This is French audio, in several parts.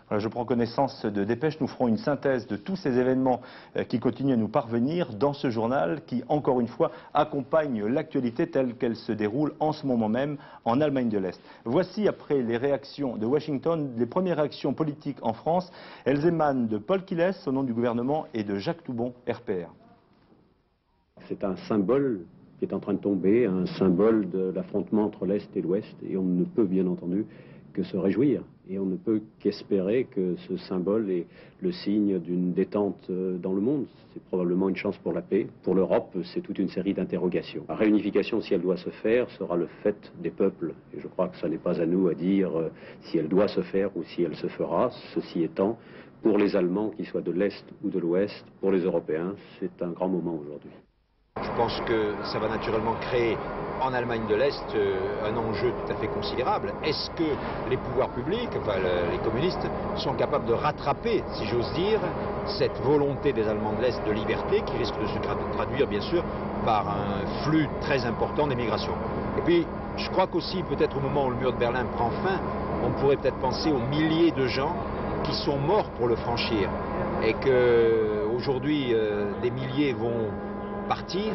Voilà, je prends connaissance de dépêches. Nous ferons une synthèse de tous ces événements qui continuent à nous parvenir dans ce journal qui, encore une fois, accompagne l'actualité telle qu'elle se déroule en ce moment même en Allemagne de l'Est. Voici, après les réactions de Washington, les premières réactions politiques en France. Elles émanent de Paul Quilles, au nom du gouvernement, et de Jacques Toubon, RPR. C'est un symbole qui est en train de tomber, un symbole de l'affrontement entre l'Est et l'Ouest, et on ne peut bien entendu que se réjouir. Et on ne peut qu'espérer que ce symbole est le signe d'une détente dans le monde. C'est probablement une chance pour la paix. Pour l'Europe, c'est toute une série d'interrogations. La réunification, si elle doit se faire, sera le fait des peuples. Et je crois que ce n'est pas à nous à dire si elle doit se faire ou si elle se fera. Ceci étant, pour les Allemands, qu'ils soient de l'Est ou de l'Ouest, pour les Européens, c'est un grand moment aujourd'hui. Je pense que ça va naturellement créer en Allemagne de l'Est un enjeu tout à fait considérable. Est-ce que les pouvoirs publics, enfin les communistes, sont capables de rattraper, si j'ose dire, cette volonté des Allemands de l'Est de liberté qui risque de se traduire bien sûr par un flux très important d'émigration. Et puis je crois qu'aussi peut-être au moment où le mur de Berlin prend fin, on pourrait peut-être penser aux milliers de gens qui sont morts pour le franchir et qu'aujourd'hui des milliers vont partir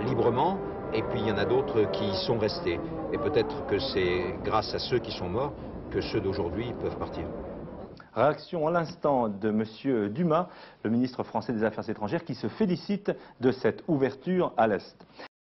librement, et puis il y en a d'autres qui sont restés. Et peut-être que c'est grâce à ceux qui sont morts que ceux d'aujourd'hui peuvent partir. Réaction à l'instant de M. Dumas, le ministre français des Affaires étrangères, qui se félicite de cette ouverture à l'Est.